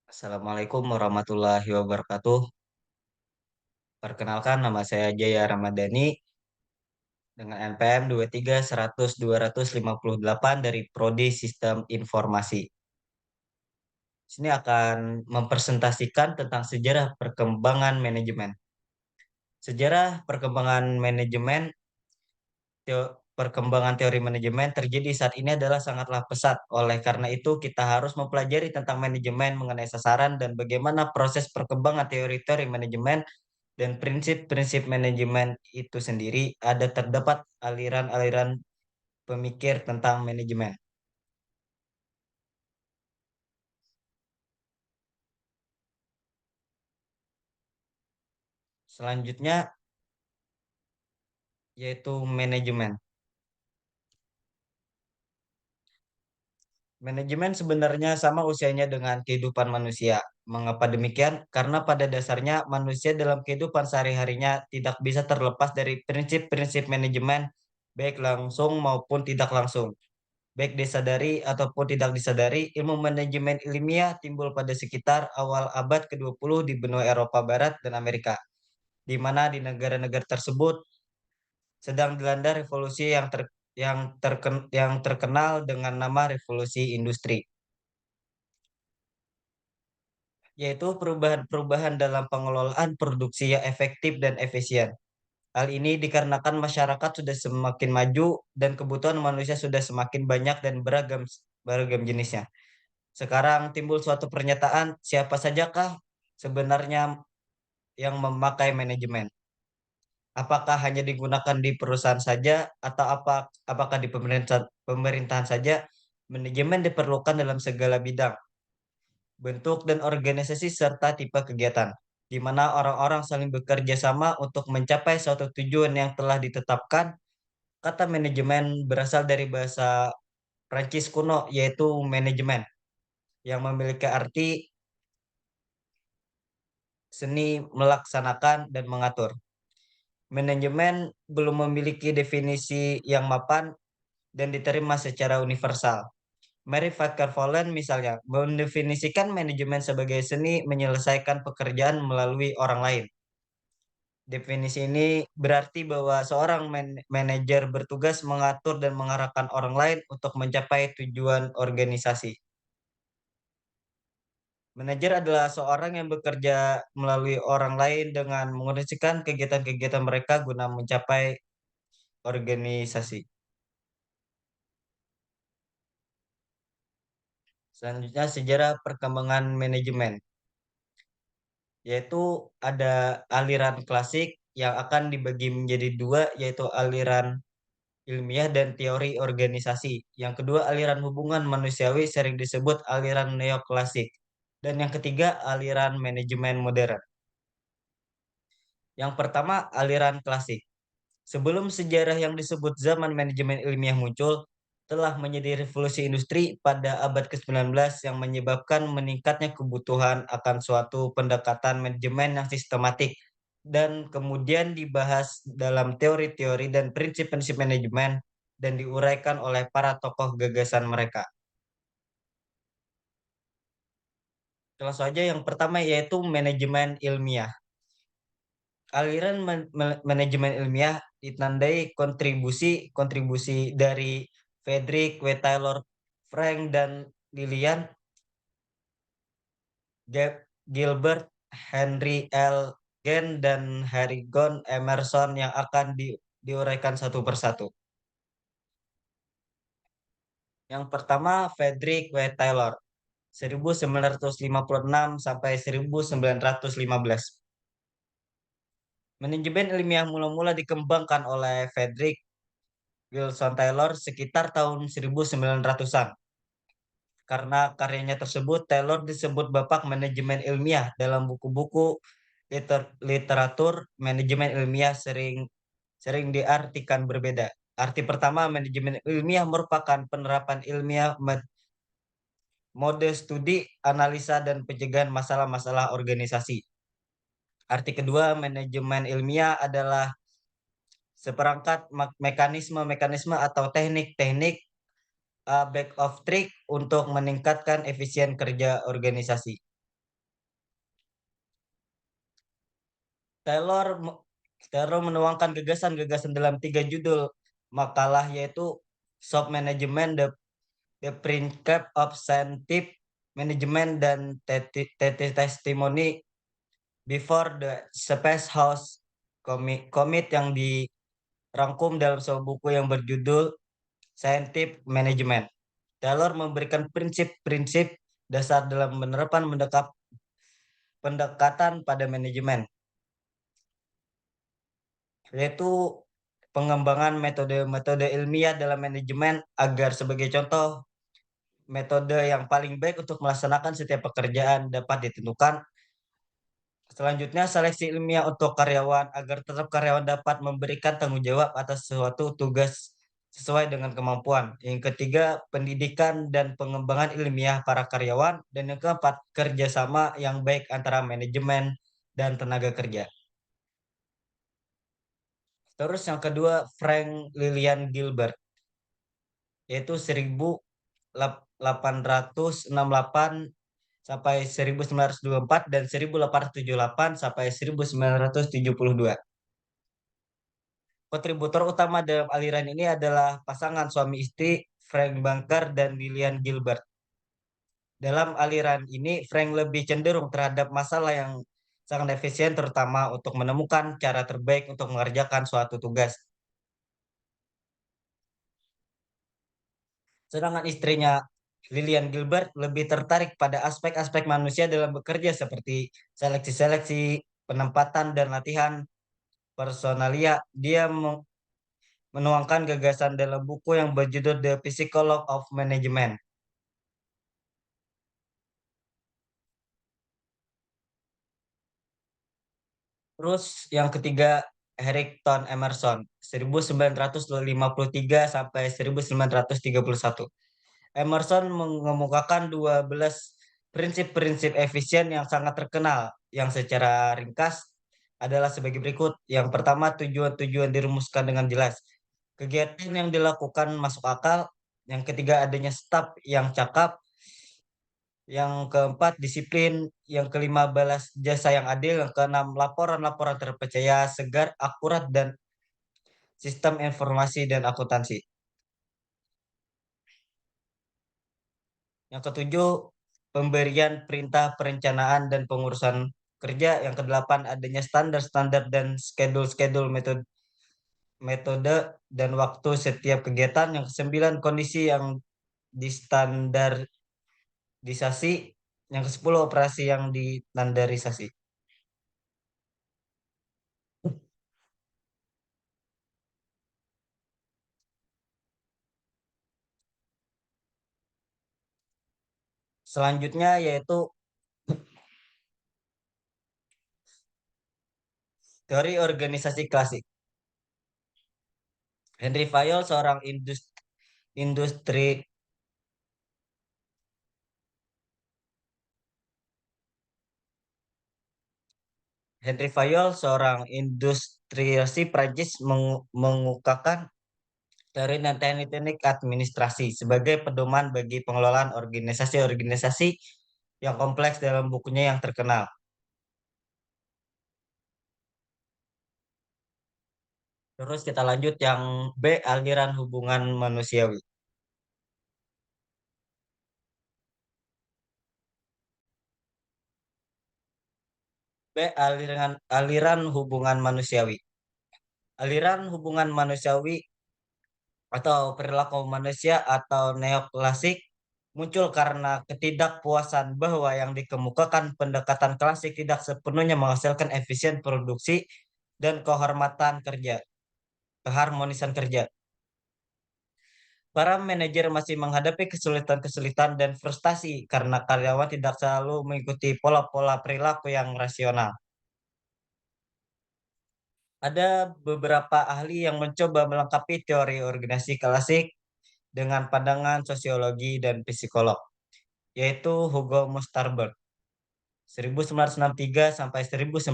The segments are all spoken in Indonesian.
Assalamualaikum warahmatullahi wabarakatuh. Perkenalkan nama saya Jaya Ramadhani dengan NPM 23 100 258 dari Prodi Sistem Informasi. Sini akan mempresentasikan tentang sejarah perkembangan manajemen. Sejarah perkembangan manajemen, perkembangan teori manajemen terjadi saat ini adalah sangatlah pesat. Oleh karena itu, kita harus mempelajari tentang manajemen mengenai sasaran dan bagaimana proses perkembangan teori-teori manajemen dan prinsip-prinsip manajemen itu sendiri ada terdapat aliran-aliran pemikir tentang manajemen. Selanjutnya yaitu manajemen. Manajemen sebenarnya sama usianya dengan kehidupan manusia. Mengapa demikian? Karena pada dasarnya manusia dalam kehidupan sehari-harinya tidak bisa terlepas dari prinsip-prinsip manajemen, baik langsung maupun tidak langsung. Baik disadari ataupun tidak disadari, ilmu manajemen ilmiah timbul pada sekitar awal abad ke-20 di benua Eropa Barat dan Amerika, di mana di negara-negara tersebut sedang dilanda revolusi yang terkenal dengan nama revolusi industri, yaitu perubahan-perubahan dalam pengelolaan produksi yang efektif dan efisien. Hal ini dikarenakan masyarakat sudah semakin maju dan kebutuhan manusia sudah semakin banyak dan beragam beragam jenisnya. Sekarang timbul suatu pernyataan, siapa sajakah sebenarnya yang memakai manajemen? Apakah hanya digunakan di perusahaan saja atau apakah di pemerintahan saja? Manajemen diperlukan dalam segala bidang, bentuk dan organisasi serta tipe kegiatan, di mana orang-orang saling bekerja sama untuk mencapai suatu tujuan yang telah ditetapkan. Kata manajemen berasal dari bahasa Prancis kuno yaitu manajemen yang memiliki arti seni melaksanakan dan mengatur. Manajemen belum memiliki definisi yang mapan dan diterima secara universal. Mary Baker Follen misalnya mendefinisikan manajemen sebagai seni menyelesaikan pekerjaan melalui orang lain. Definisi ini berarti bahwa seorang manajer bertugas mengatur dan mengarahkan orang lain untuk mencapai tujuan organisasi. Manajer adalah seorang yang bekerja melalui orang lain dengan menguruskan kegiatan-kegiatan mereka guna mencapai organisasi. Selanjutnya sejarah perkembangan manajemen, yaitu ada aliran klasik yang akan dibagi menjadi dua, yaitu aliran ilmiah dan teori organisasi. Yang kedua aliran hubungan manusiawi sering disebut aliran neoklasik. Dan yang ketiga aliran manajemen modern. Yang pertama aliran klasik. Sebelum sejarah yang disebut zaman manajemen ilmiah muncul, telah menjadi revolusi industri pada abad ke-19 yang menyebabkan meningkatnya kebutuhan akan suatu pendekatan manajemen yang sistematik dan kemudian dibahas dalam teori-teori dan prinsip-prinsip manajemen dan diuraikan oleh para tokoh gagasan mereka. Langsung saja yang pertama yaitu manajemen ilmiah. Aliran manajemen ilmiah ditandai kontribusi dari Frederick W. Taylor, Frank dan Lillian, Gilbert, Henry L. Gann, dan Harry Gon Emerson yang akan diuraikan satu persatu. Yang pertama, Frederick W. Taylor, 1956 sampai 1915. Manajemen ilmiah mula-mula dikembangkan oleh Frederick Wilson Taylor sekitar tahun 1900-an. Karena karyanya tersebut, Taylor disebut Bapak Manajemen Ilmiah dalam buku-buku literatur manajemen ilmiah sering sering diartikan berbeda. Arti pertama, manajemen ilmiah merupakan penerapan ilmiah mode studi, analisa, dan pencegahan masalah-masalah organisasi. Arti kedua, manajemen ilmiah adalah seperangkat mekanisme-mekanisme atau teknik-teknik back of trick untuk meningkatkan efisien kerja organisasi. Taylor me- Taylor menuangkan gagasan-gagasan dalam tiga judul makalah yaitu Shop Management, The Principle of Scientific Management, dan Testimony Before the Space House Commit yang dirangkum dalam sebuah buku yang berjudul Scientific Management. Taylor memberikan prinsip-prinsip dasar dalam menerapkan pendekatan pada manajemen, yaitu pengembangan metode-metode ilmiah dalam manajemen agar sebagai contoh metode yang paling baik untuk melaksanakan setiap pekerjaan dapat ditentukan. Selanjutnya, seleksi ilmiah untuk karyawan agar tetap karyawan dapat memberikan tanggung jawab atas suatu tugas sesuai dengan kemampuan. Yang ketiga, pendidikan dan pengembangan ilmiah para karyawan. Dan yang keempat, kerjasama yang baik antara manajemen dan tenaga kerja. Terus yang kedua, Frank Lillian Gilbert, yaitu 1868 sampai 1924 dan 1878 sampai 1972. Kontributor utama dalam aliran ini adalah pasangan suami istri Frank Banker dan Lillian Gilbert. Dalam aliran ini, Frank lebih cenderung terhadap masalah yang sangat efisien, terutama untuk menemukan cara terbaik untuk mengerjakan suatu tugas. Sedangkan istrinya Lillian Gilbert lebih tertarik pada aspek-aspek manusia dalam bekerja seperti seleksi-seleksi, penempatan, dan latihan personalia. Dia menuangkan gagasan dalam buku yang berjudul The Psychology of Management. Terus yang ketiga, Harrington Emerson, 1953 sampai 1931. Emerson mengemukakan 12 prinsip-prinsip efisien yang sangat terkenal, yang secara ringkas adalah sebagai berikut. Yang pertama, tujuan-tujuan dirumuskan dengan jelas. Kegiatan yang dilakukan masuk akal. Yang ketiga, adanya staf yang cakap. Yang keempat, disiplin. Yang kelima, balas jasa yang adil. Yang keenam, laporan-laporan terpercaya, segar, akurat, dan sistem informasi dan akuntansi. Yang ketujuh, pemberian perintah perencanaan dan pengurusan kerja. Yang kedelapan, adanya standar-standar dan schedule-schedule metode, metode dan waktu setiap kegiatan. Yang kesembilan, kondisi yang distandarisasi. Yang kesepuluh, operasi yang distandarisasi. Selanjutnya yaitu teori organisasi klasik. Henry Fayol, seorang industri Henry Fayol, seorang industriasi Prancis mengukakan teori dan teknik-teknik administrasi sebagai pedoman bagi pengelolaan organisasi-organisasi yang kompleks dalam bukunya yang terkenal. Terus kita lanjut yang B, aliran hubungan manusiawi. B, aliran hubungan manusiawi. Aliran hubungan manusiawi atau perilaku manusia atau neoklasik muncul karena ketidakpuasan bahwa yang dikemukakan pendekatan klasik tidak sepenuhnya menghasilkan efisien produksi dan keharmonisan kerja. Para manajer masih menghadapi kesulitan-kesulitan dan frustasi karena karyawan tidak selalu mengikuti pola-pola perilaku yang rasional. Ada beberapa ahli yang mencoba melengkapi teori organisasi klasik dengan pandangan sosiologi dan psikolog, yaitu Hugo Mustarberg, 1963 sampai 1916.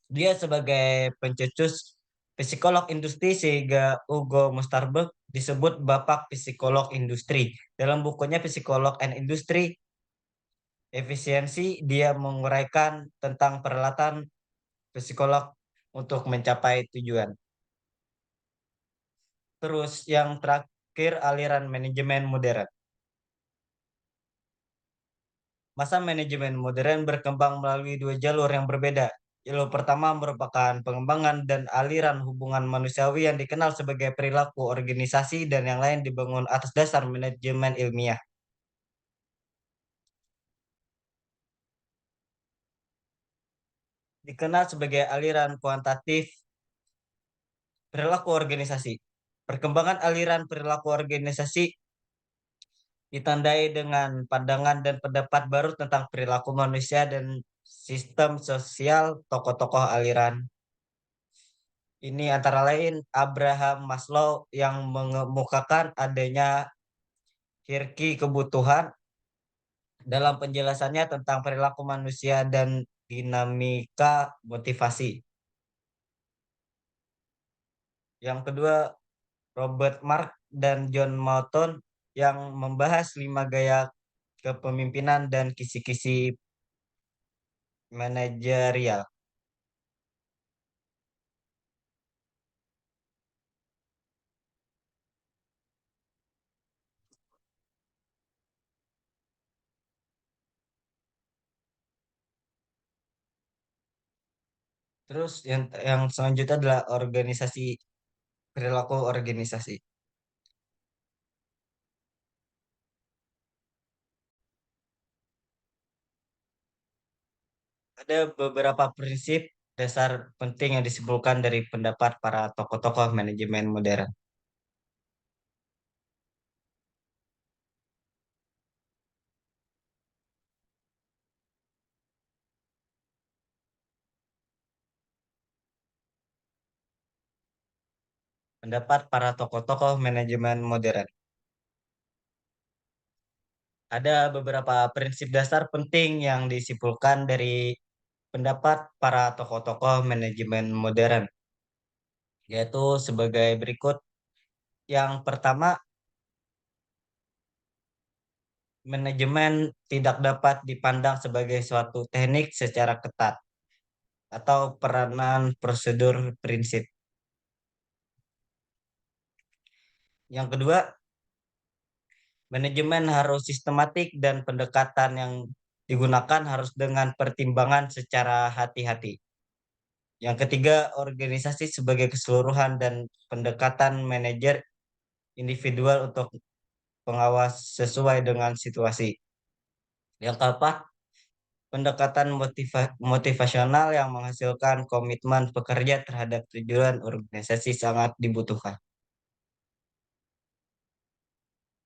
Dia sebagai pencetus psikolog industri sehingga Hugo Mustarberg disebut Bapak Psikolog Industri. Dalam bukunya Psikolog and Industry Efisiensi, dia menguraikan tentang peralatan psikolog untuk mencapai tujuan. Terus yang terakhir aliran manajemen modern. Masa manajemen modern berkembang melalui dua jalur yang berbeda. Jalur pertama merupakan pengembangan dan aliran hubungan manusiawi yang dikenal sebagai perilaku organisasi dan yang lain dibangun atas dasar manajemen ilmiah. Dikenal sebagai aliran kuantitatif perilaku organisasi. Perkembangan aliran perilaku organisasi ditandai dengan pandangan dan pendapat baru tentang perilaku manusia dan sistem sosial tokoh-tokoh aliran. Ini antara lain Abraham Maslow yang mengemukakan adanya hierarki kebutuhan dalam penjelasannya tentang perilaku manusia dan dinamika motivasi. Yang kedua, Robert Mark dan John Malton yang membahas 5 gaya kepemimpinan dan kisi-kisi manajerial. Terus yang selanjutnya adalah organisasi perilaku organisasi. Ada beberapa prinsip dasar penting yang disimpulkan dari pendapat para tokoh-tokoh manajemen modern. Pendapat para tokoh-tokoh manajemen modern. Ada beberapa prinsip dasar penting yang disimpulkan dari pendapat para tokoh-tokoh manajemen modern, yaitu sebagai berikut. Yang pertama, manajemen tidak dapat dipandang sebagai suatu teknik secara ketat atau peranan prosedur prinsip. Yang kedua, manajemen harus sistematik dan pendekatan yang digunakan harus dengan pertimbangan secara hati-hati. Yang ketiga, organisasi sebagai keseluruhan dan pendekatan manajer individual untuk pengawas sesuai dengan situasi. Yang keempat, pendekatan motivasional yang menghasilkan komitmen pekerja terhadap tujuan organisasi sangat dibutuhkan.